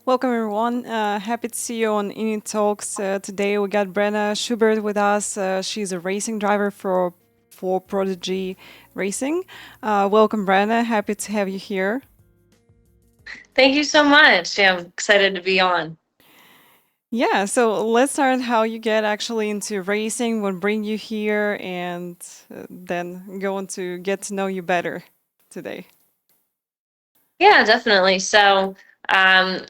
Welcome everyone. Happy to see you on INIT Talks. Today we got Brenna Schubert with us. She's a racing driver for Prodigy Racing. Welcome, Brenna. Happy to have you here. Thank you so much. Yeah, I'm excited to be on. Yeah, so let's start how you get actually into racing, what bring you here, and then go on to get to know you better today. Yeah, definitely. Um,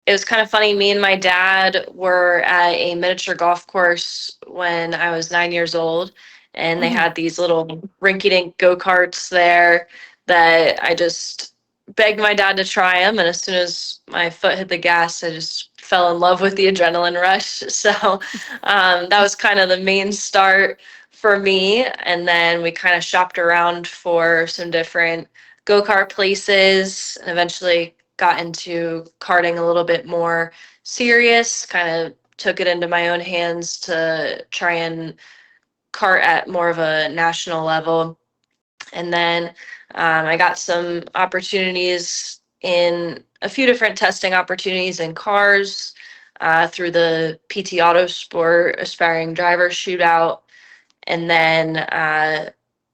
it was kind of funny. Me and my dad were at a miniature golf course when I was 9 years old, and they Hmm. had these little rinky-dink go-karts there that I just begged my dad to try them. And as soon as my foot hit the gas, I just fell in love with the adrenaline rush. That was kind of the main start for me. And then we kind of shopped around for some different go-kart places and eventually got into karting a little bit more serious, kind of took it into my own hands to try and kart at more of a national level. And then I got some opportunities in a few different testing opportunities in cars through the PT Autosport Aspiring Driver Shootout, and then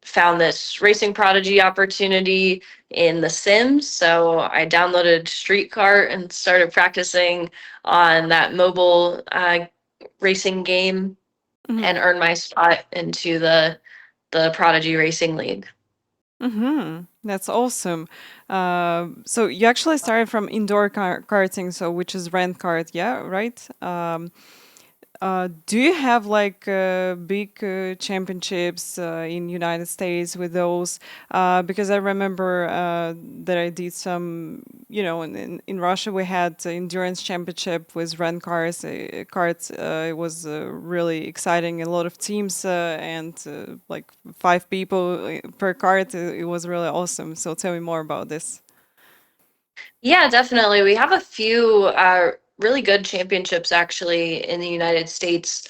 found this racing prodigy opportunity in The Sims. So I downloaded Street Kart and started practicing on that mobile racing game Hmm. and earned my spot into the Prodigy Racing League. That's awesome. So you actually started from indoor karting, so which is rent kart, yeah, right? Do you have like big championships in United States with those? Because I remember that I did some, in Russia we had the endurance championship with rent cars, carts. It was really exciting. A lot of teams and like 5 people per cart. It was really awesome. So tell me more about this. Yeah, definitely. We have a few really good championships actually in the United States.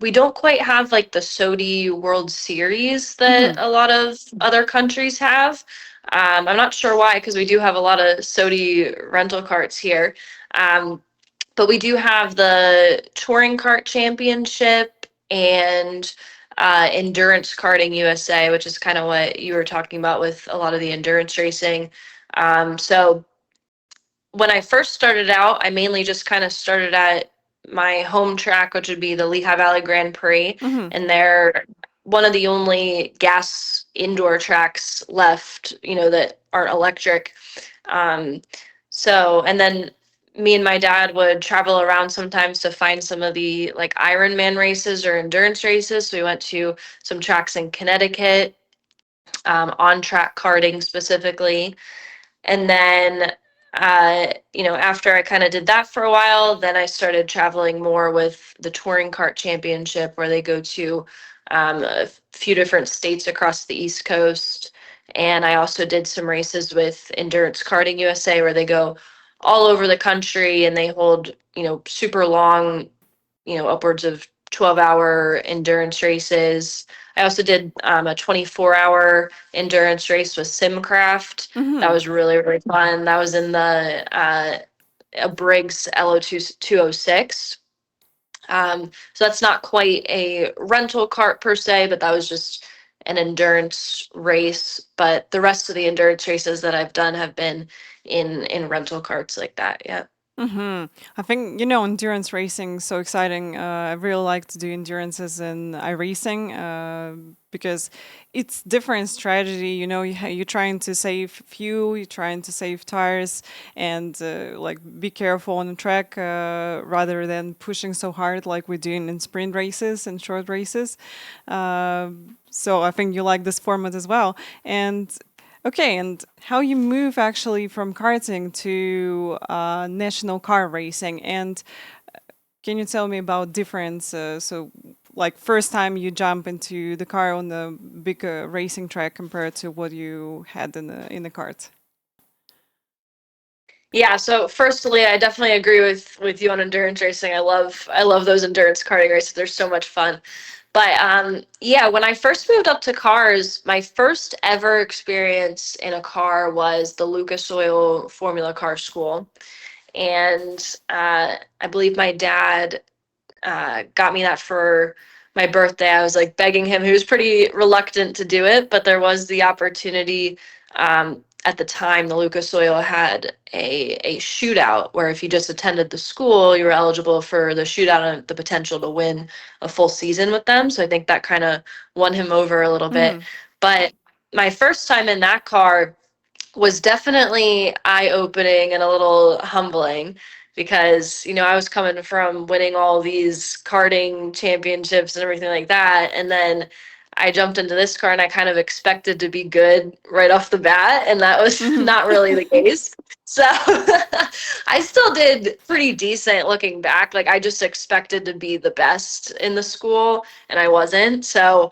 We don't quite have like the SOTY World Series that Mm-hmm. a lot of other countries have. I'm not sure why, because we do have a lot of SOTY rental carts here. Um, but we do have the Touring Kart Championship and Endurance Karting USA, which is kind of what you were talking about with a lot of the endurance racing. So when I first started out, I mainly just kind of started at my home track, which would be the Lehigh Valley Grand Prix, Mm-hmm. and they're one of the only gas indoor tracks left, that aren't electric. Um, and then me and my dad would travel around sometimes to find some of the like Ironman races or endurance races. So we went to some tracks in Connecticut, on track karting specifically. And then, after I kind of did that for a while, then I started traveling more with the Touring Kart Championship, where they go to a few different states across the East Coast. And I also did some races with Endurance Karting USA, where they go all over the country and they hold, super long, upwards of 12-hour endurance races. I also did a 24-hour endurance race with Simcraft. That Mm-hmm. was really, really fun. That was in the a Briggs LO2 206. So that's not quite a rental cart per se, but that was just an endurance race. But the rest of the endurance races that I've done have been in rental carts like that. Yeah. I think endurance racing is so exciting. I really like to do endurances in iRacing because it's different strategy. You're trying to save fuel, you're trying to save tires, and like be careful on the track rather than pushing so hard like we're doing in sprint races and short races. So I think you like this format as well. And okay, and how you move actually from karting to national car racing, and can you tell me about difference? So, like first time you jump into the car on the big racing track compared to what you had in the kart. Yeah, so firstly, I definitely agree with you on endurance racing. I love those endurance karting races. They're so much fun. But yeah, when I first moved up to cars, my first ever experience in a car was the Lucas Oil Formula Car School. and I believe my dad got me that for my birthday. I was like begging him. He was pretty reluctant to do it, but there was the opportunity. At the time, the Lucas Oil had a shootout where if you just attended the school, you were eligible for the shootout and the potential to win a full season with them. So I think that kind of won him over a little bit. Hmm. But my first time in that car was definitely eye-opening and a little humbling because I was coming from winning all these karting championships and everything like that, and then I jumped into this car and I kind of expected to be good right off the bat, and that was Hmm. not really the case. So I still did pretty decent looking back. Like I just expected to be the best in the school and I wasn't. So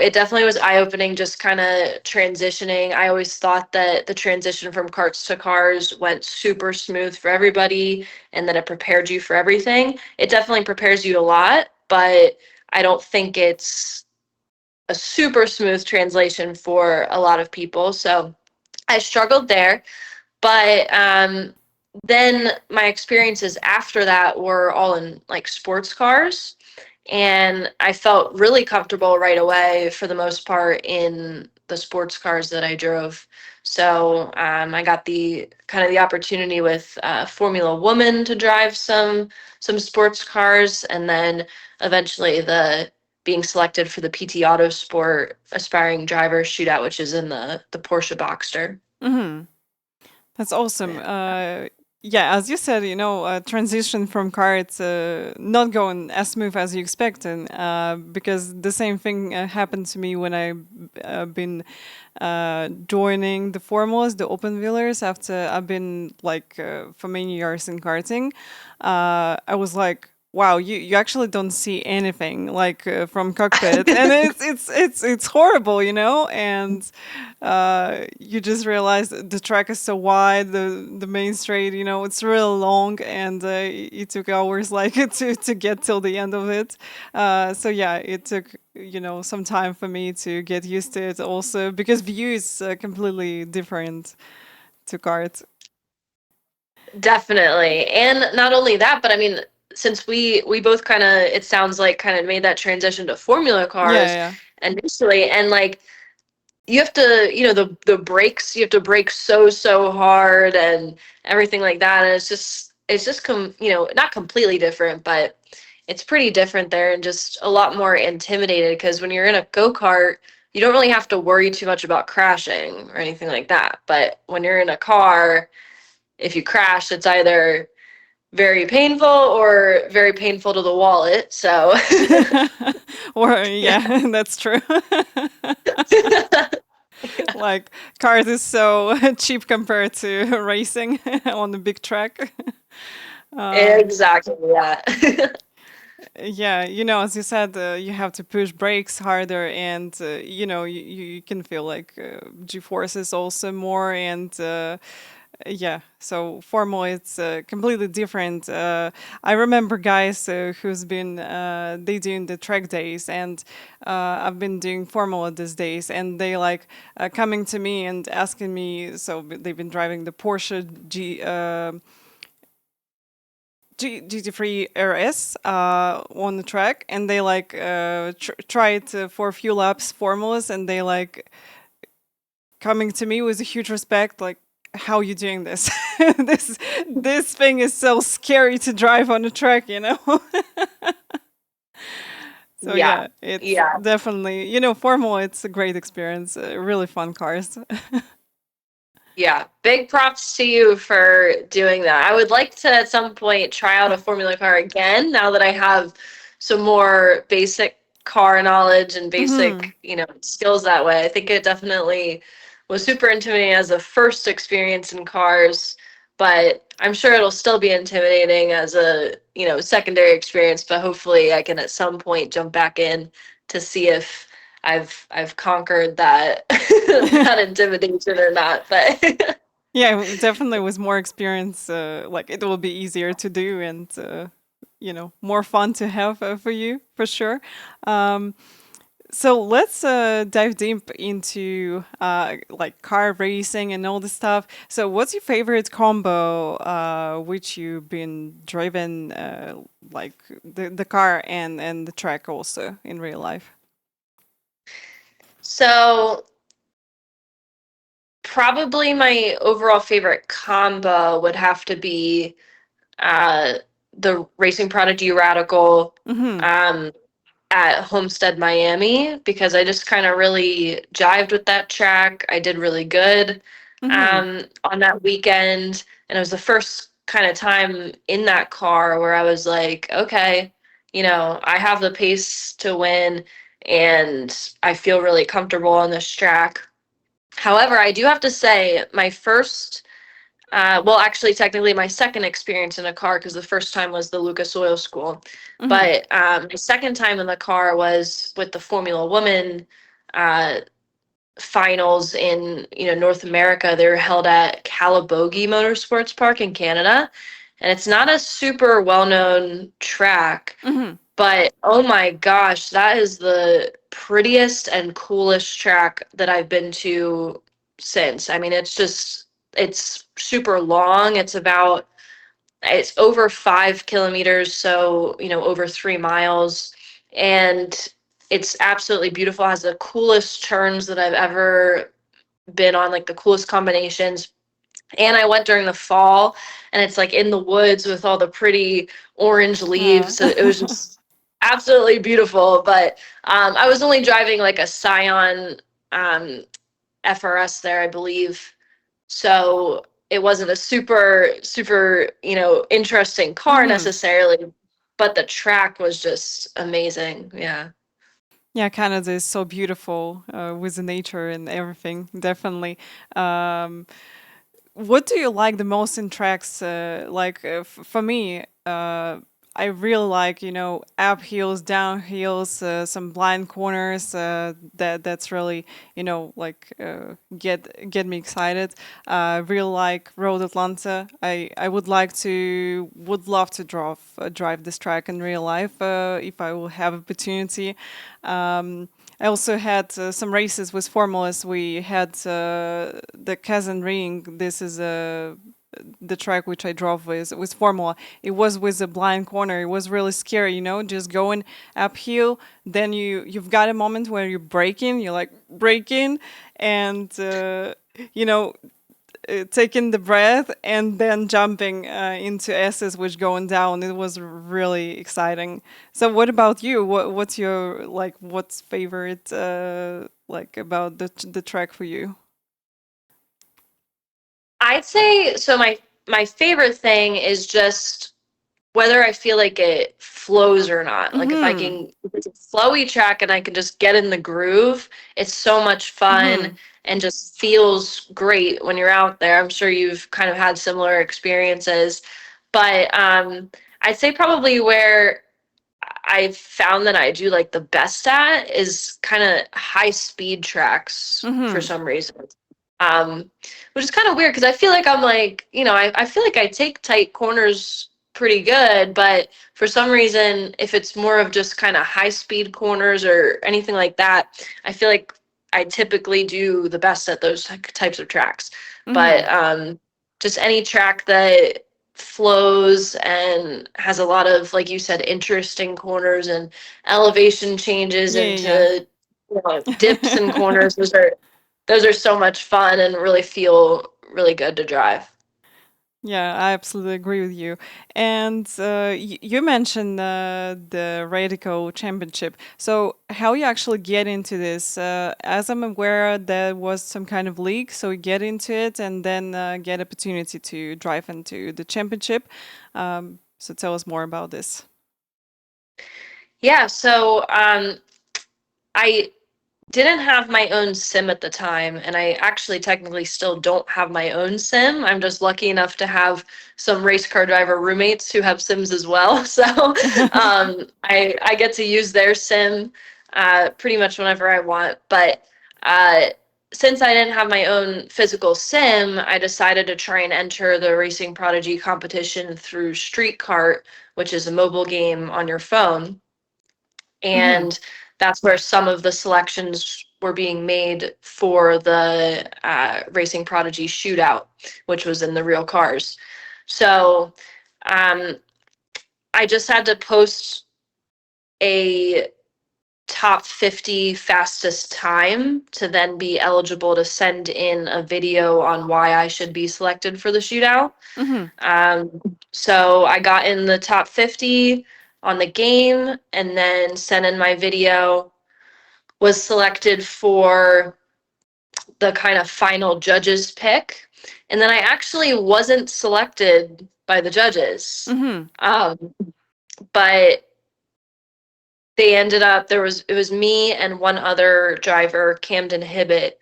it definitely was eye-opening just kind of transitioning. I always thought that the transition from karts to cars went super smooth for everybody and that it prepared you for everything. It definitely prepares you a lot, but I don't think it's a super smooth translation for a lot of people. So I struggled there, but then my experiences after that were all in like sports cars, and I felt really comfortable right away for the most part in the sports cars that I drove. So I got the kind of the opportunity with Formula Woman to drive some sports cars, and then eventually the being selected for the PT Autosport Aspiring Driver Shootout, which is in the Porsche Boxster. Hmm. That's awesome. Yeah. Yeah, as you said, transition from karts not going as smooth as you expected, because the same thing happened to me when I been joining the formulas, the open wheelers. After I've been like for many years in karting, I was like, wow, you actually don't see anything like from cockpit, and it's horrible, and you just realize the track is so wide, the main straight, it's really long, and it took hours like to get till the end of it. So yeah, it took some time for me to get used to it also because view is completely different to kart. Definitely. And not only that, but I mean, since we both kind of it sounds like kind of made that transition to formula cars Yeah, initially, and like you have to, the brakes, you have to brake so hard and everything like that, and it's just not completely different, but it's pretty different there and just a lot more intimidated because when you're in a go-kart, you don't really have to worry too much about crashing or anything like that. But when you're in a car, if you crash, it's either very painful or very painful to the wallet. So, yeah. Or yeah. yeah, that's true. Like cars is so cheap compared to racing on the big track. Exactly. Yeah. Yeah, as you said, you have to push brakes harder, and you can feel like G forces also more, and yeah. So formula, it's completely different. I remember guys who's been they doing the track days, and I've been doing formula these days, and they like coming to me and asking me. So they've been driving the Porsche GT3 RS on the track, and they like tried for a few laps formulas, and they like coming to me with a huge respect, like, how you doing this? This thing is so scary to drive on the track, So Yeah. yeah, it's Yeah. definitely, formula. It's a great experience, really fun cars. Yeah, big props to you for doing that. I would like to at some point try out a Formula car again now that I have some more basic car knowledge and Hmm. basic, skills that way. I think it definitely was super intimidating as a first experience in cars, but I'm sure it'll still be intimidating as a, secondary experience, but hopefully I can at some point jump back in to see if I've conquered that that intimidation or not. But Yeah, definitely with more experience, like it will be easier to do, and more fun to have for you for sure. Um, So let's dive deep into like car racing and all this stuff. So, what's your favorite combo which you've been driven, like the car and the track also in real life? So probably my overall favorite combo would have to be uh, the Racing Prodigy Radical Mm-hmm. um, at Homestead, Miami, because I just kind of really jived with that track. I did really good Mm-hmm. on that weekend, and it was the first kind of time in that car where I was like, okay, I have the pace to win, and I feel really comfortable on this track. However, I do have to say, my first well, actually, technically, my second experience in a car, because the first time was the Lucas Oil School. Mm-hmm. But my second time in the car was with the Formula Woman uh, finals in North America. They were held at Calabogie Motorsports Park in Canada, and it's not a super well-known track, Mm-hmm. but oh my gosh, that is the prettiest and coolest track that I've been to since. I mean, it's super long. It's over 5 kilometers, so, over 3 miles. And it's absolutely beautiful. It has the coolest turns that I've ever been on, like the coolest combinations. And I went during the fall, and it's like in the woods with all the pretty orange leaves. So it was Uh, just absolutely beautiful. But I was only driving like a Scion um, FRS there, I believe. So it wasn't a super, interesting car mm-hmm. necessarily, but the track was just amazing. Yeah. Yeah, Canada is so beautiful with the nature and everything. Definitely. Um, What do you like the most in tracks? For me, I really like up hills, down hills, some blind corners. That's really get me excited. Really like Road Atlanta. I would love to drive this track in real life if I will have opportunity. I also had some races with formulas. We had the Kazan Ring. This is the track which I drove with formula. It was with a blind corner. It was really scary, just going uphill. Then you've got a moment where you're braking. You're like braking, and you know taking the breath and then jumping into S's which going down. It was really exciting. So what about you? What's your what's favorite about the track for you? I'd say so my favorite thing is just whether I feel like it flows or not. Like Mhm. if it's a flowy track and I can just get in the groove, it's so much fun Mhm. and just feels great when you're out there. I'm sure you've kind of had similar experiences. But I'd say probably where I've found that I do like the best at is kind of high speed tracks for Mhm. some reason. Um, which is kind of weird because I feel like I'm like, I feel like I take tight corners pretty good, but for some reason, if it's more of just kind of high speed corners or anything like that, I feel like I typically do the best at those types of tracks. But Mhm. just any track that flows and has a lot of, like you said, interesting corners and elevation changes Yeah, yeah, into dips and yeah. corners. Those are so much fun and really feel really good to drive. Yeah, I absolutely agree with you. And you mentioned the Radical Championship. So, how you actually get into this? As I'm aware, there was some kind of league, so you get into it and then get opportunity to drive into the championship. So, tell us more about this. Yeah, so I didn't have my own sim at the time, and I actually technically still don't have my own sim. I'm just lucky enough to have some race car driver roommates who have sims as well. So I get to use their sim pretty much whenever I want. But uh, since I didn't have my own physical sim, I decided to try and enter the Racing Prodigy competition through Street Kart, which is a mobile game on your phone. Hmm. And that's where some of the selections were being made for the Racing Prodigy shootout, which was in the real cars. So um, I just had to post a top 50 fastest time to then be eligible to send in a video on why I should be selected for the shootout. Mm-hmm. Um, so I got in the top 50 on the game and then sent in my video, was selected for the kind of final judges pick. And then I actually wasn't selected by the judges. Mm-hmm. Um, but they ended up it was me and one other driver, Camden Hibbett,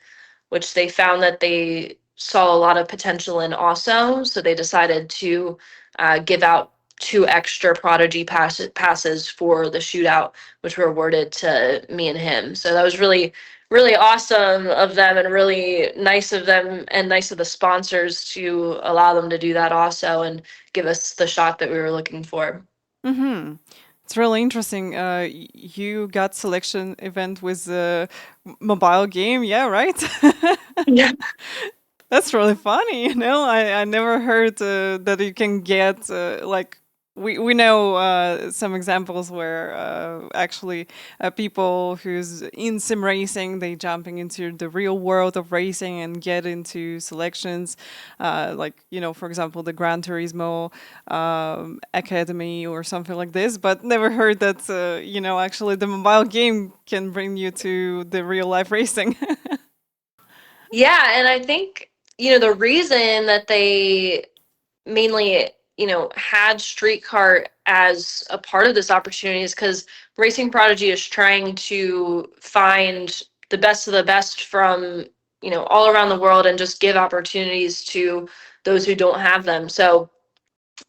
which they found that they saw a lot of potential in also. So they decided to give out two extra prodigy passes for the shootout, which were awarded to me and him. So that was really, really awesome of them and really nice of them and nice of the sponsors to allow them to do that also and give us the shot that we were looking for. Mm-hmm. It's really interesting. You got selection event with the mobile game, yeah, right? Yeah. That's really funny. I never heard that you can get like we know some examples where actually people who's in sim racing, they jumping into the real world of racing and get into selections, like for example the Gran Turismo Academy or something like this. But never heard that actually the mobile game can bring you to the real life racing. Yeah, and I think, the reason that they mainly, had streetcar as a part of this opportunity is because Racing Prodigy is trying to find the best of the best from, all around the world and just give opportunities to those who don't have them. So,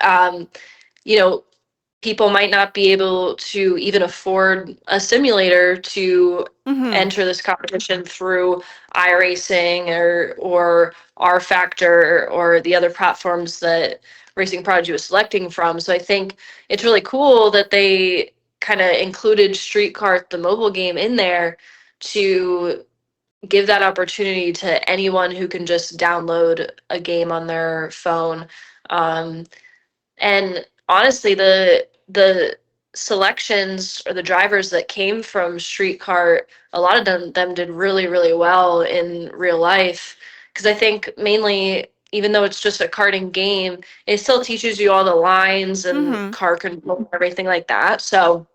um, you know, people might not be able to even afford a simulator to Mm-hmm. enter this competition through iRacing or R Factor or the other platforms that Racing Prodigy was selecting from. So I think it's really cool that they kind of included Street Kart, the mobile game, in there to give that opportunity to anyone who can just download a game on their phone. Um, and honestly, the selections or the drivers that came from Street Kart, a lot of them did really, really well in real life. Because I think mainly, even though it's just a karting game, it still teaches you all the lines and Mm-hmm. car control and everything like that. So,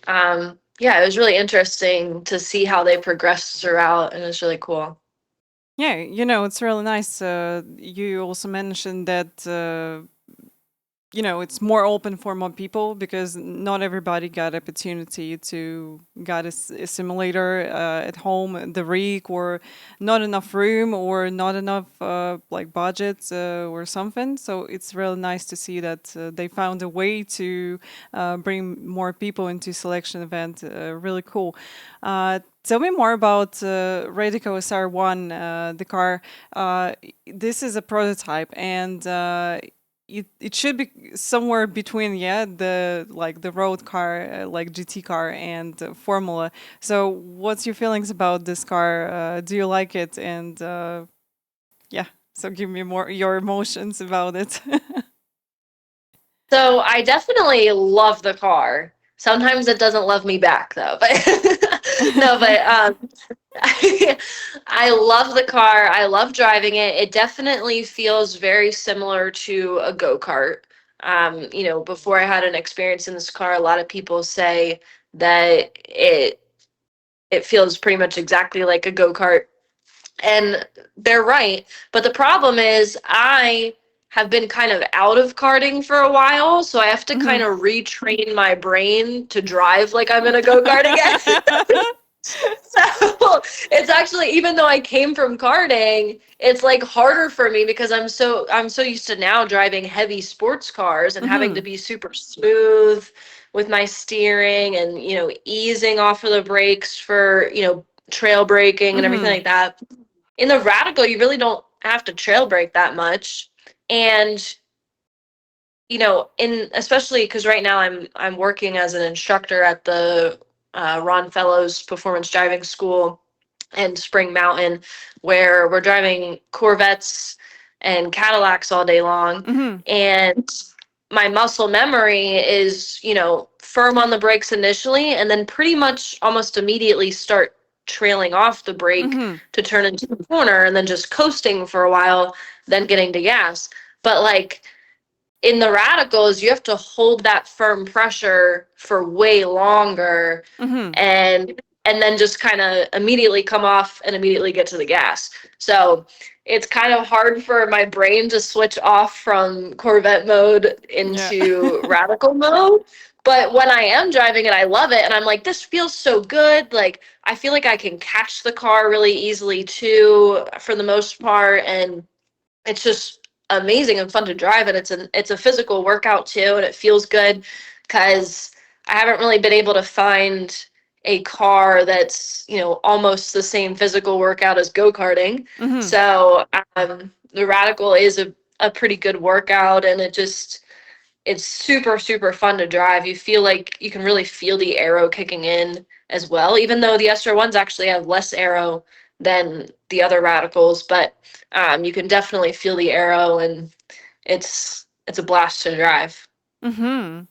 yeah, it was really interesting to see how they progressed throughout, and it's really cool. Yeah, it's really nice. You also mentioned that it's more open for more people because not everybody got opportunity to got a simulator at home, the rig, or not enough room, or not enough like budget or something. So it's really nice to see that they found a way to bring more people into selection event. Really cool. Tell me more about Radico SR1, the car. This is a prototype, and it should be somewhere between the road car like GT car and Formula. So what's your feelings about this car? Do you like it? And yeah, so give me more your emotions about it. So I definitely love the car. Sometimes it doesn't love me back though, but no, but I love the car. I love driving it. It definitely feels very similar to a go-kart. Before I had an experience in this car, a lot of people say that it feels pretty much exactly like a go-kart. And they're right. But the problem is, I have been kind of out of karting for a while, so I have to kind Mhm. of retrain my brain to drive like I'm in a go kart again. So it's actually, even though I came from karting, it's like harder for me because I'm so used to now driving heavy sports cars and having to Mhm. be super smooth with my steering and easing off of the brakes for trail braking and everything Mhm. like that. In the Radical, you really don't have to trail brake that much. And in especially because right now I'm working as an instructor at the Ron Fellows Performance Driving School and Spring Mountain, where we're driving Corvettes and Cadillacs all day long. Mm-hmm. And my muscle memory is, firm on the brakes initially and then pretty much almost immediately start trailing off the brake Mm-hmm. to turn into the corner and then just coasting for a while, then getting to gas. But like in the radicals, you have to hold that firm pressure for way longer Mm-hmm. and then just kind of immediately come off and immediately get to the gas. So it's kind of hard for my brain to switch off from Corvette mode Yeah. into radical mode. But when I am driving it, I love it. And I'm like, this feels so good. Like, I feel like I can catch the car really easily too, for the most part. And it's just amazing and fun to drive, and it's a physical workout too, and it feels good because I haven't really been able to find a car that's almost the same physical workout as go-karting. Mm-hmm. So the Radical is a pretty good workout, and it's super super fun to drive. You feel like you can really feel the aero kicking in as well, even though the SR1s actually have less aero than the other radicals, but you can definitely feel the aero, and it's a blast to drive. Mm-hmm.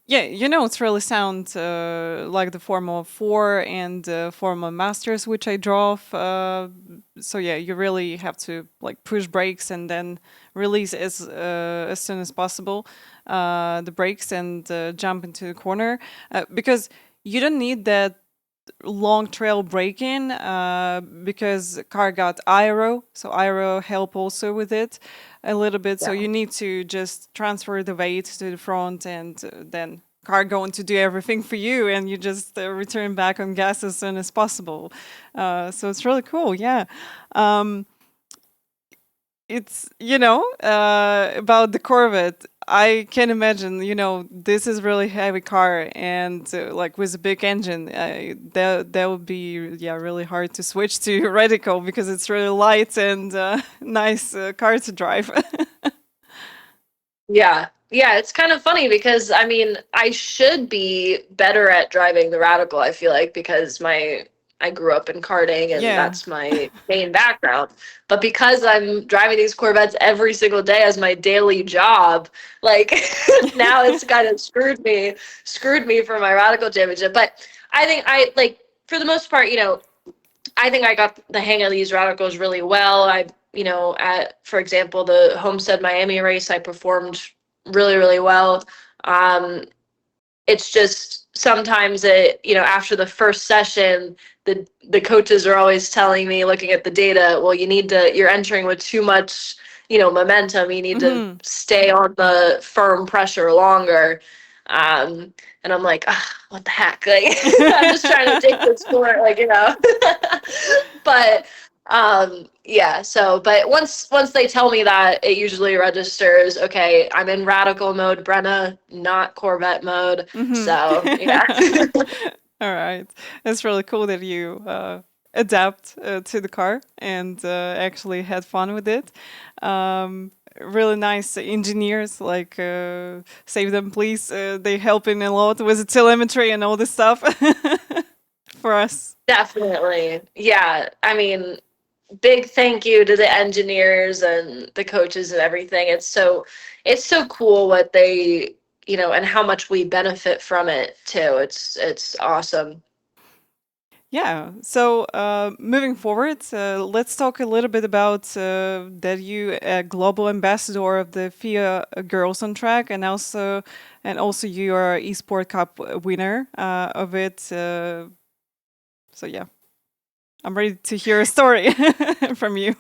Yeah, it's really sound like the Formula 4 and Formula Masters, which I drove. So yeah, you really have to like push brakes and then release as soon as possible the brakes and jump into the corner because you don't need that long trail braking because car got aero, so aero help also with it a little bit. So Yeah. you need to just transfer the weight to the front, and then car going to do everything for you, and you just return back on gas as soon as possible. So it's really cool. Yeah. Um, it's about the Corvette. I can imagine, this is really heavy car, and like with a big engine, that would be yeah really hard to switch to radical because it's really light and nice car to drive. Yeah, it's kind of funny because I mean, I should be better at driving the Radical, I feel like, because my I grew up in karting and Yeah. that's my main background. But because I'm driving these Corvettes every single day as my daily job, like now it's kind of screwed me for my Radical championship. But I think I like for the most part, I think I got the hang of these radicals really well. At, for example, the Homestead Miami race, I performed really, really well. Um, it's just sometimes after the first session, the coaches are always telling me, looking at the data, well, you're entering with too much, momentum. You need to Hmm. stay on the firm pressure longer. And I'm like, what the heck? Like, I'm just trying to take this sport, but yeah. So, but once they tell me that, it usually registers. Okay, I'm in radical mode, Brenna, not Corvette mode. Hmm. So yeah. All right. It's really cool that you adapt to the car and actually had fun with it. Really nice engineers, like save them please. They help in a lot with the telemetry and all this stuff for us. Definitely. Yeah. I mean, big thank you to the engineers and the coaches and everything. It's so cool what they, and how much we benefit from it too. It's awesome. Yeah. So moving forward, let's talk a little bit about that you a global ambassador of the FIA Girls on Track, and also you are Esport Cup winner of it. So yeah, I'm ready to hear a story from you.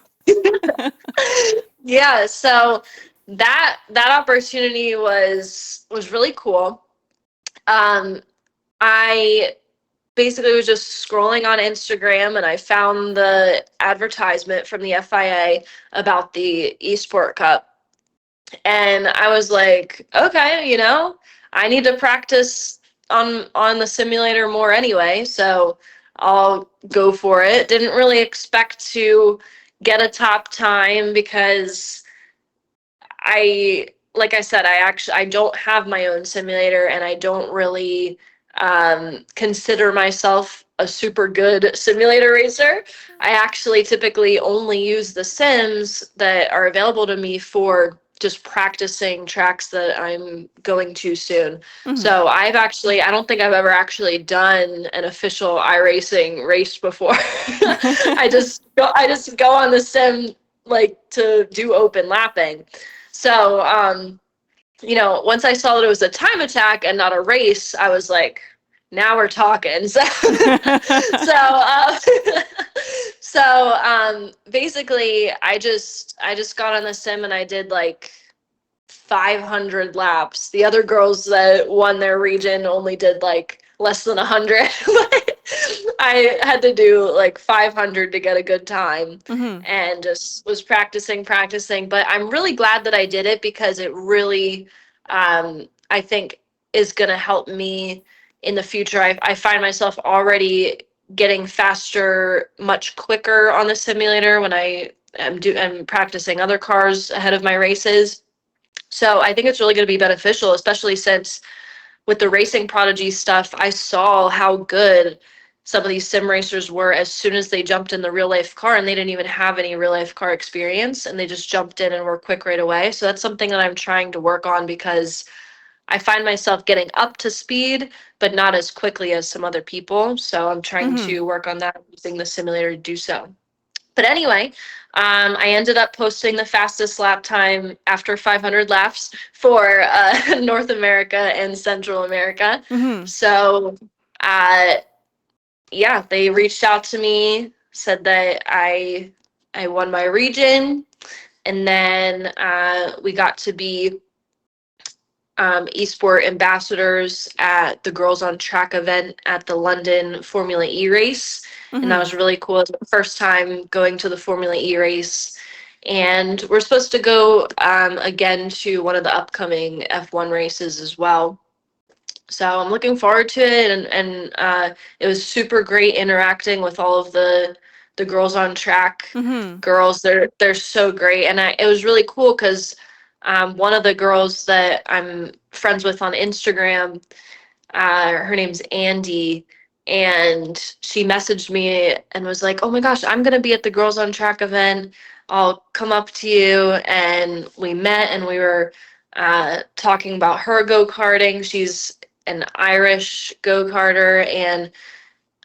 Yeah, so that opportunity was really cool. Um, I basically was just scrolling on Instagram and I found the advertisement from the FIA about the Esport Cup. And I was like, okay, I need to practice on the simulator more anyway, so I'll go for it. Didn't really expect to get a top time because like I said, I don't have my own simulator and I don't really consider myself a super good simulator racer. I actually typically only use the sims that are available to me for just practicing tracks that I'm going to soon. Hmm. So I don't think I've ever actually done an official iRacing race before. I just go on the sim like to do open lapping. So, once I saw that it was a time attack and not a race, I was like, now we're talking. So, basically, I just got on the sim and I did like 500 laps. The other girls that won their region only did like less than 100. I had to do like 500 to get a good time Hmm. and just was practicing. But I'm really glad that I did it because it really, I think, is going to help me in the future. I find myself already getting faster much quicker on the simulator when I'm practicing other cars ahead of my races. So I think it's really going to be beneficial, especially since with the racing prodigy stuff, I saw how good some of these sim racers were as soon as they jumped in the real life car, and they didn't even have any real life car experience and they just jumped in and were quick right away. So that's something that I'm trying to work on because I find myself getting up to speed, but not as quickly as some other people. So I'm trying Hmm. to work on that using the simulator to do so. But anyway, I ended up posting the fastest lap time after 500 laps for North America and Central America. Hmm. So, uh, yeah, they reached out to me, said that I won my region, and then we got to be esport ambassadors at the Girls on Track event at the London Formula E race. And that Hmm. was really cool. It was the first time going to the Formula E race. And we're supposed to go again to one of the upcoming F1 races as well. So I'm looking forward to it, and it was super great interacting with all of the girls on track. Hmm. Girls, they're so great, and it was really cool because one of the girls that I'm friends with on Instagram, her name's Andy, and she messaged me and was like, "Oh my gosh, I'm gonna be at the Girls on Track event. I'll come up to you." And we met and we were talking about her go-karting. She's an Irish go-karter, and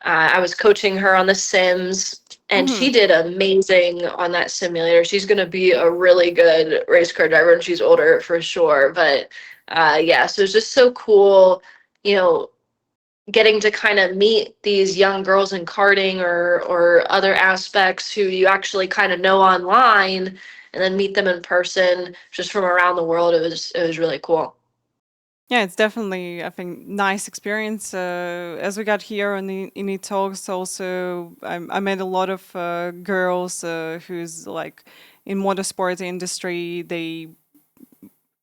I was coaching her on the Sims, and Hmm. she did amazing on that simulator. She's going to be a really good race car driver, and she's older for sure. But yeah, so it's just so cool, you know, getting to kind of meet these young girls in karting or other aspects who you actually kind of know online, and then meet them in person just from around the world. It was really cool. Yeah, it's definitely, I think, nice experience. As we got here on the INIT Talks, also, I met a lot of girls who's like in motorsport industry. They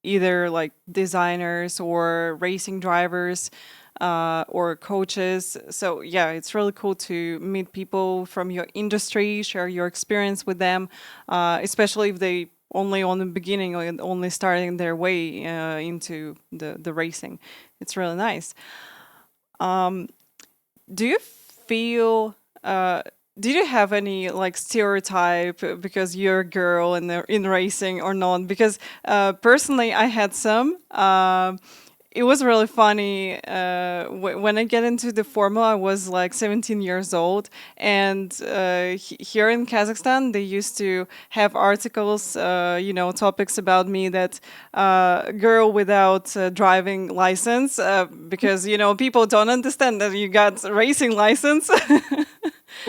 either like designers or racing drivers or coaches. So yeah, it's really cool to meet people from your industry, share your experience with them, especially if they only on the beginning or only starting their way into the racing. It's really nice. Do you feel? Uh, did you have any like stereotype because you're a girl in racing or not? Because personally, I had some. It was really funny when I get into the formula. I was like 17 years old, and here in Kazakhstan, they used to have articles, topics about me that girl without driving license, because people don't understand that you got racing license.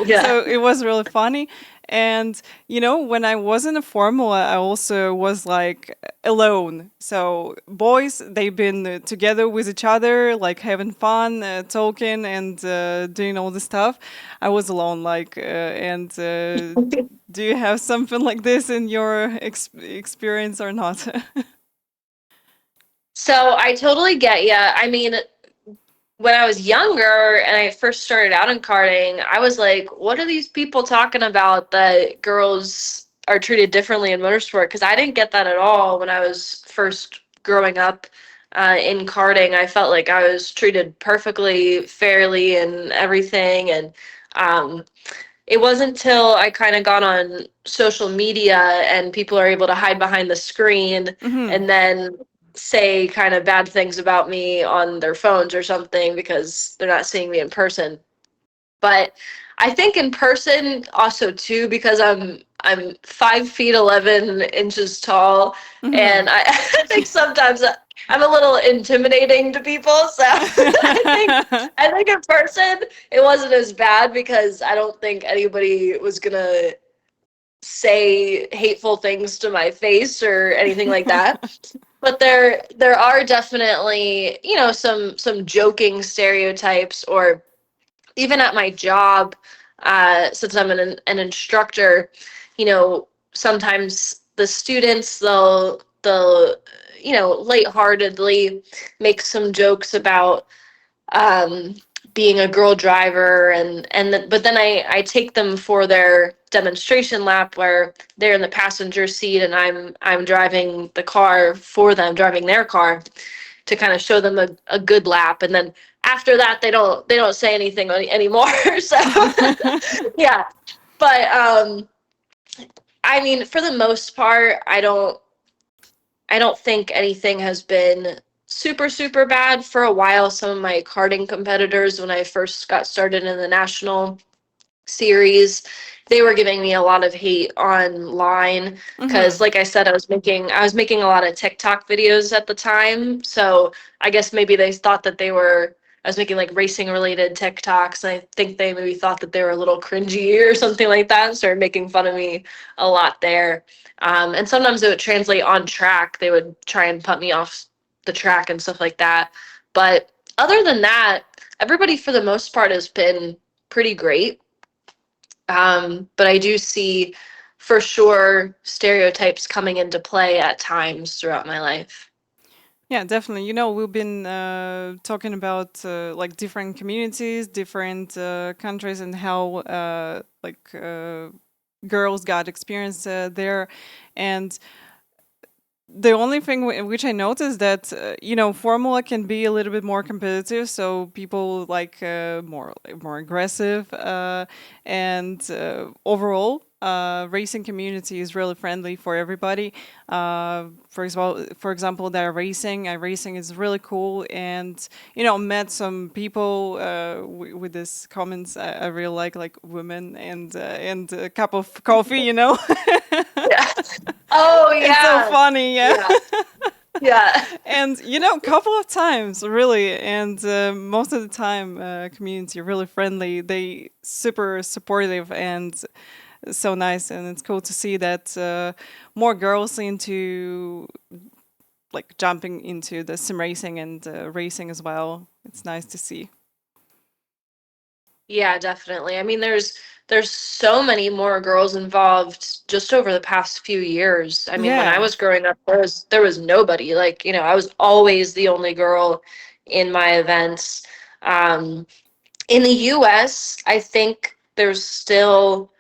Yeah. So it was really funny. And when I was in a formula, I also was like alone. So boys, they've been together with each other, like having fun, talking and doing all the stuff. I was alone, like, and do you have something like this in your experience or not? So I totally get you. I mean, when I was younger and I first started out in karting, I was like, what are these people talking about that girls are treated differently in motorsport? Because I didn't get that at all when I was first growing up. in karting. I felt like I was treated perfectly, fairly, and everything. And um, it wasn't until I kind of got on social media and people are able to hide behind the screen Hmm. and then say kind of bad things about me on their phones or something because they're not seeing me in person. But I think in person also too because I'm 5 feet 11 inches tall, Hmm. and I, I think sometimes I'm a little intimidating to people. So I think in person it wasn't as bad because I don't think anybody was gonna say hateful things to my face or anything like that. But there are definitely, some joking stereotypes, or even at my job, since I'm an instructor, sometimes the students they'll lightheartedly make some jokes about um, being a girl driver, but then I take them for their demonstration lap where they're in the passenger seat and I'm driving the car for them, driving their car to kind of show them a good lap, and then after that they don't say anything anymore. So yeah, but I mean, for the most part, I don't think anything has been super, super bad. For a while, some of my karting competitors, when I first got started in the national series, they were giving me a lot of hate online because, Hmm. like I said, I was making a lot of TikTok videos at the time. So I guess maybe they thought that I was making like racing related TikToks, and I think they maybe thought that they were a little cringy or something like that, and started making fun of me a lot there. And sometimes it would translate on track. They would try and put me off the track and stuff like that. But other than that, everybody for the most part has been pretty great. But I do see for sure stereotypes coming into play at times throughout my life. Yeah, definitely. We've been talking about like different communities, different countries, and how girls got experience there. And the only thing which I noticed that formula can be a little bit more competitive, so people like more aggressive, and overall, racing community is really friendly for everybody. For example, that racing is really cool, and met some people with this comments I really like women and a cup of coffee. Yeah. Oh It's so yeah. funny, yeah. Yeah. Yeah. And a couple of times, really, and most of the time, community really friendly. They super supportive and so nice, and it's cool to see that more girls into like jumping into the sim racing and racing as well. It's nice to see. Yeah, definitely. I mean, there's so many more girls involved just over the past few years. I mean, when I Yeah. was growing up, there was nobody. Like, I was always the only girl in my events. Um, in the US, I think there's still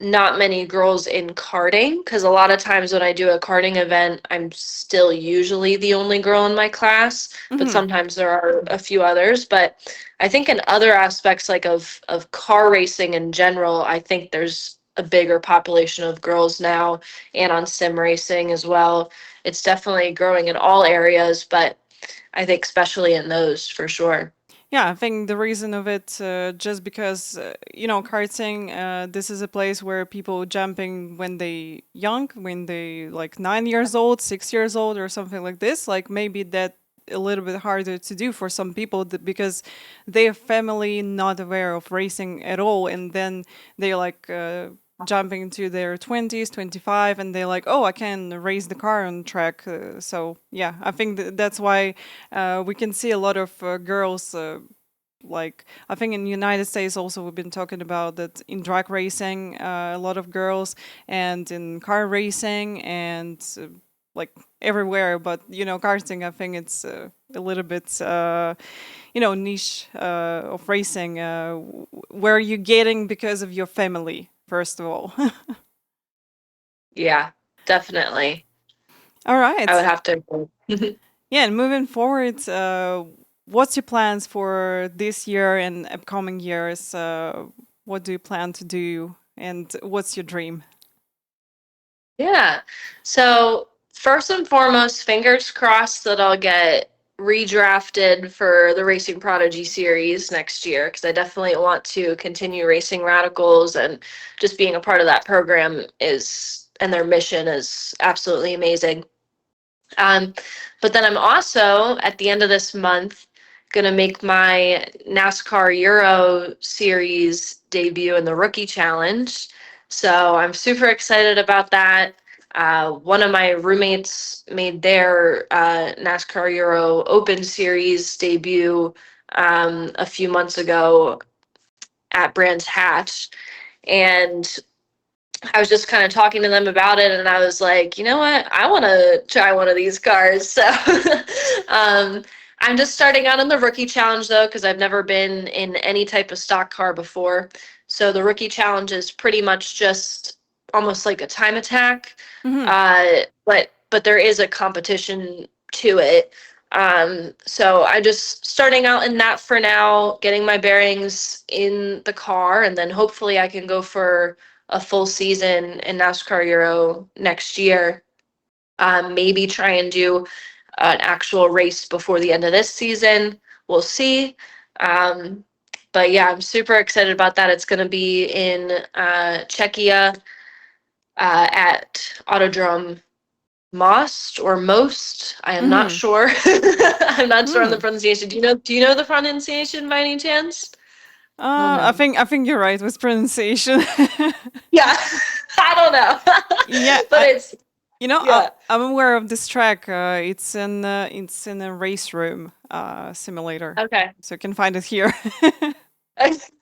not many girls in karting because a lot of times when I do a karting event, I'm still usually the only girl in my class, but Hmm. sometimes there are a few others. But I think in other aspects like of car racing in general, I think there's a bigger population of girls now, and on sim racing as well. It's definitely growing in all areas, but I think especially in those for sure. Yeah, I think the reason of it, just because karting. This is a place where people jumping when they young, when they like 9 years old, 6 years old, or something like this. Like maybe that a little bit harder to do for some people because their family not aware of racing at all, and then they like. Jumping into their 20s, 25, and they're like, oh, I can race the car on track. So, yeah, I think that's why we can see a lot of girls like I think in the United States also we've been talking about that in drag racing, a lot of girls, and in car racing and like everywhere. But karting, I think it's a little bit niche of racing, where you're getting because of your family first of all. Yeah, definitely. All I would right. have to agree. Yeah, and moving forward, what's your plans for this year and upcoming years? What do you plan to do, and what's your dream? Yeah. So, first and foremost, fingers crossed that I'll get redrafted for the Racing Prodigy series next year because I definitely want to continue racing radicals, and just being a part of that program is and their mission is absolutely amazing. Um, but then I'm also at the end of this month gonna make my NASCAR Euro Series debut in the Rookie Challenge. So I'm super excited about that. One of my roommates made their NASCAR Euro Open Series debut a few months ago at Brands Hatch, and I was just kind of talking to them about it, and I was like, you know what? I want to try one of these cars. So um, I'm just starting out in the rookie challenge though, because I've never been in any type of stock car before. So the rookie challenge is pretty much just almost like a time attack, Hmm. but there is a competition to it. So I'm just starting out in that for now, getting my bearings in the car, and then hopefully I can go for a full season in NASCAR Euro next year. Maybe try and do an actual race before the end of this season. We'll see. Um, but yeah, I'm super excited about that. It's going to be in Czechia at Autodrome Most or Most. I am not Hmm. sure. I'm not sure on the Hmm. pronunciation. Do you know the pronunciation by any chance? I don't I know. think you're right with pronunciation. Yeah, I don't know. Yeah, But it's yeah. I'm aware of this track. It's in a race room simulator, Okay. so you can find it here.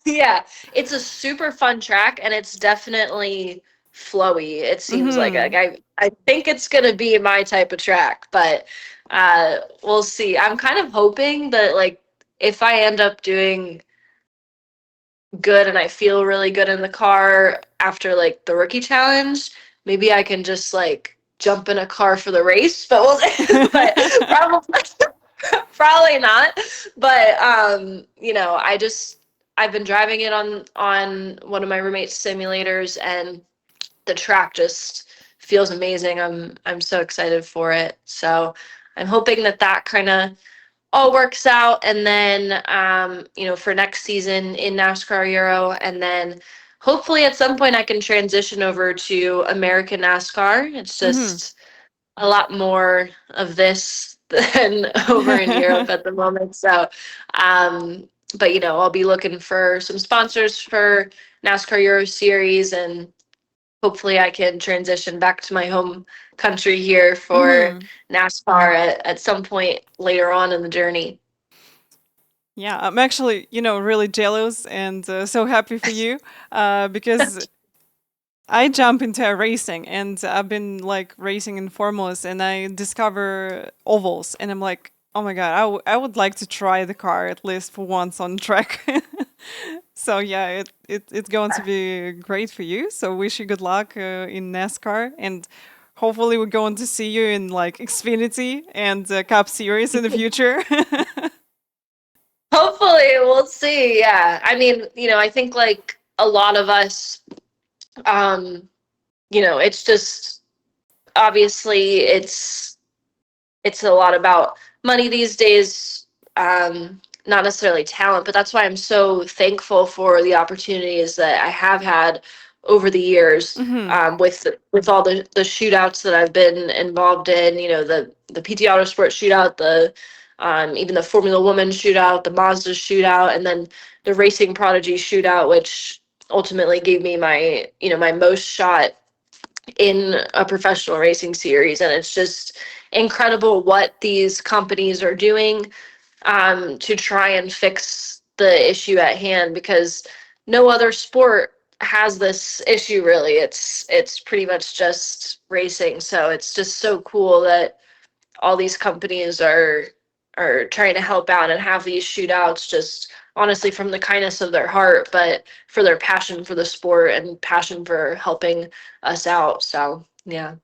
Yeah, it's a super fun track, and it's definitely flowy. It seems like Hmm. I think it's gonna be my type of track, but we'll see. I'm kind of hoping that like if I end up doing good and I feel really good in the car after like the rookie challenge, maybe I can just like jump in a car for the race. But but probably probably not. But I've been driving it on one of my roommate's simulators, and the track just feels amazing. I'm so excited for it. So I'm hoping that that kind of all works out, and then for next season in NASCAR Euro, and then hopefully at some point I can transition over to American NASCAR. It's Hmm. just a lot more of this than over in Europe at the moment. So, um, but I'll be looking for some sponsors for NASCAR Euro Series, and hopefully I can transition back to my home country here for Hmm. NASCAR at some point later on in the journey. Yeah, I'm actually, really jealous and so happy for you because I jump into racing and I've been like racing in formulas and I discover ovals and I'm like, oh my God, I would like to try the car at least for once on track. So yeah, it's going to be great for you. So wish you good luck in NASCAR and hopefully we're going to see you in like Xfinity and Cup Series in the future. Hopefully, we'll see. Yeah. I mean, I think like a lot of us, um, it's just obviously it's a lot about money these days, not necessarily talent, but that's why I'm so thankful for the opportunities that I have had over the years, Hmm. with all the shootouts that I've been involved in. The PT Autosport shootout, the even the Formula Woman shootout, the Mazda shootout, and then the Racing Prodigy shootout, which ultimately gave me my most shot in a professional racing series. And it's just incredible what these companies are doing, to try and fix the issue at hand, because no other sport has this issue really. It's pretty much just racing. So it's just so cool that all these companies are trying to help out and have these shootouts, just honestly from the kindness of their heart, but for their passion for the sport and passion for helping us out. So yeah.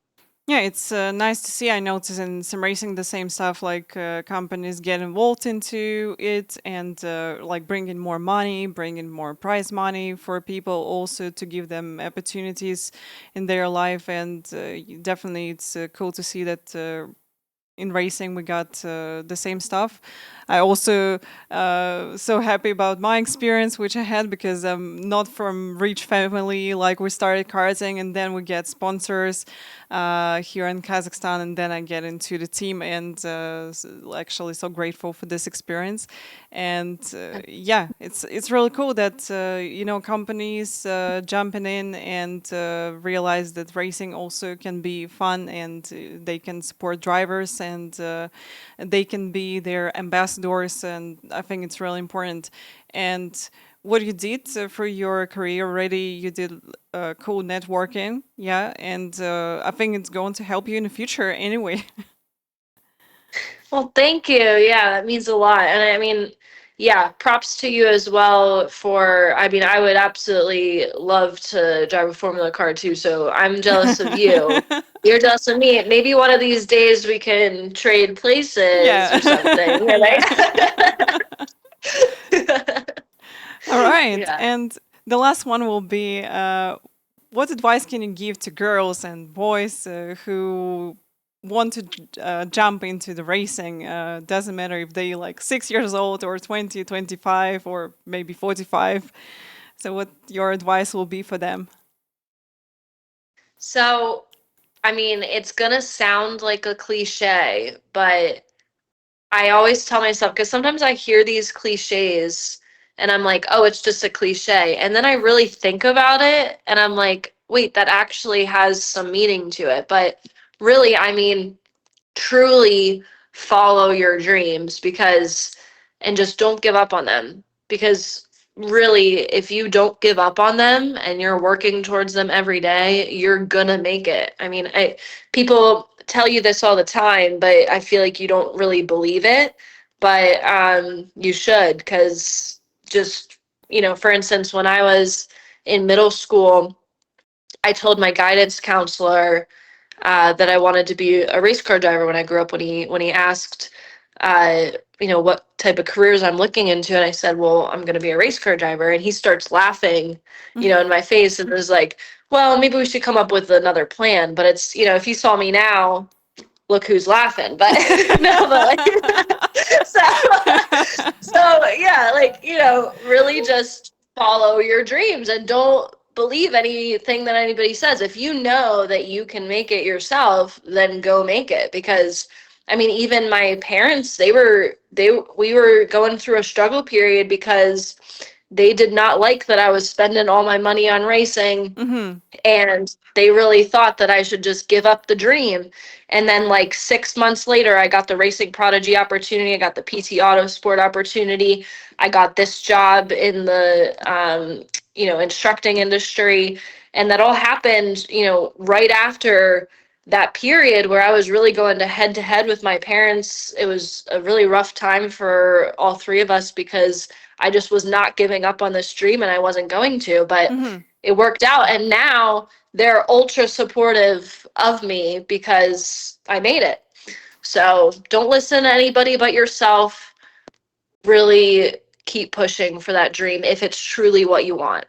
Yeah, it's nice to see. I notice in sim racing the same stuff, like companies get involved into it and like bring in more money, bring in more prize money for people, also to give them opportunities in their life. And definitely, it's cool to see that in racing we got the same stuff. I also so happy about my experience which I had, because I'm not from rich family. Like, we started karting and then we get sponsors here in Kazakhstan, and then I get into the team, and actually so grateful for this experience. And yeah, it's really cool that companies jumping in and realize that racing also can be fun, and they can support drivers, and they can be their ambassadors. And I think it's really important. And what you did for your career already, you did cool networking, yeah, and I think it's going to help you in the future anyway. Well, thank you. Yeah, that means a lot. And I mean, yeah, props to you as well for, I mean, I would absolutely love to drive a Formula car too. So I'm jealous of you. You're jealous of me. Maybe one of these days we can trade places Yeah. or something. Yeah. Like, All right. yeah. And the last one will be what advice can you give to girls and boys who want to jump into the racing? Doesn't matter if they like 6 years old or 20, 25, or maybe 45. So, what your advice will be for them? So, I mean, it's gonna sound like a cliche, but I always tell myself, because sometimes I hear these cliches and I'm like, oh, it's just a cliche. And then I really think about it and I'm like, wait, that actually has some meaning to it. But really, I mean, truly follow your dreams, because and just don't give up on them, because really, if you don't give up on them and you're working towards them every day, you're gonna make it. I mean, people tell you this all the time, but I feel like you don't really believe it. But you should, because just, for instance, when I was in middle school, I told my guidance counselor that I wanted to be a race car driver when I grew up. When he asked, uh, what type of careers I'm looking into, and I said, well, I'm going to be a race car driver, and he starts laughing, in my face, and was like, well, maybe we should come up with another plan. But it's, if you saw me now, look who's laughing. But no, but like, so so yeah, like, really just follow your dreams and don't believe anything that anybody says. If you know that you can make it yourself, then go make it. Because I mean, even my parents, we were going through a struggle period because they did not like that I was spending all my money on racing, Mm-hmm. and they really thought that I should just give up the dream. And then, like 6 months later, I got the racing prodigy opportunity. I got the PT Auto Sport opportunity. I got this job in the instructing industry, and that all happened right after that period where I was really going to head with my parents. It was a really rough time for all three of us because I just was not giving up on this dream and I wasn't going to. But Mm-hmm. it worked out, and now they're ultra supportive of me because I made it. So don't listen to anybody but yourself. Really keep pushing for that dream if it's truly what you want.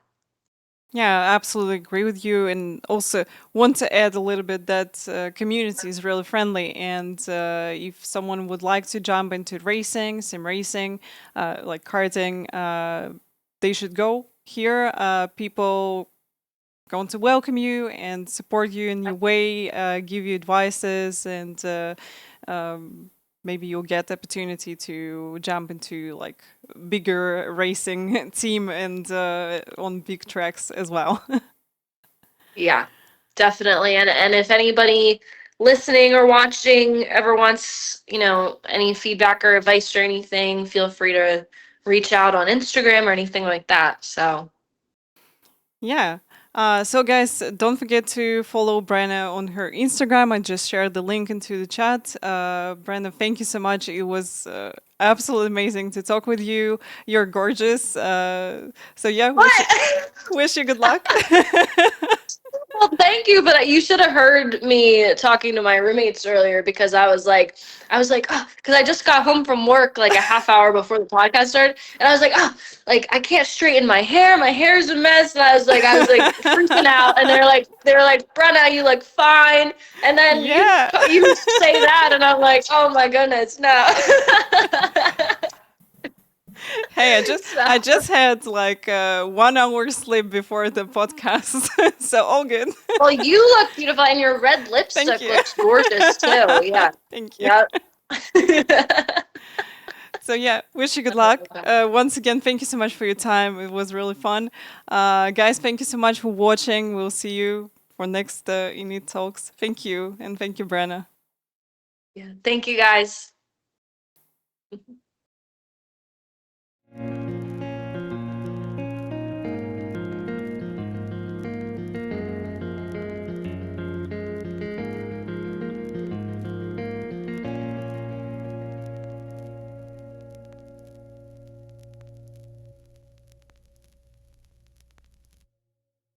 Yeah, I absolutely agree with you. And also want to add a little bit that community is really friendly. And if someone would like to jump into racing, sim racing, like karting, they should go here. People going to welcome you and support you in your way, give you advices, and um, maybe you'll get the opportunity to jump into like bigger racing team and on big tracks as well. Yeah, definitely. And if anybody listening or watching ever wants, any feedback or advice or anything, feel free to reach out on Instagram or anything like that. So, Yeah. So, guys, don't forget to follow Brenna on her Instagram. I just shared the link into the chat. Brenna, thank you so much. It was absolutely amazing to talk with you. You're gorgeous. So, yeah, what? wish you good luck. Well, thank you, but you should have heard me talking to my roommates earlier because oh, because I just got home from work like a half hour before the podcast started, and I was like, oh, like I can't straighten my hair's a mess, and I was like freaking out, and they were like, Brenna, you look fine, and then Yeah. you say that, and I'm like, oh my goodness, no. Hey, So, I just had like 1 hour sleep before the podcast, so all good. well, you look beautiful, and your red Thank lipstick you. looks gorgeous too. Yeah, Thank you. yep. So yeah, wish you good luck. Once again, thank you so much for your time. It was really fun. Guys, thank you so much for watching. We'll see you for next INIT Talks. Thank you, and thank you, Brenna. Yeah. Thank you guys.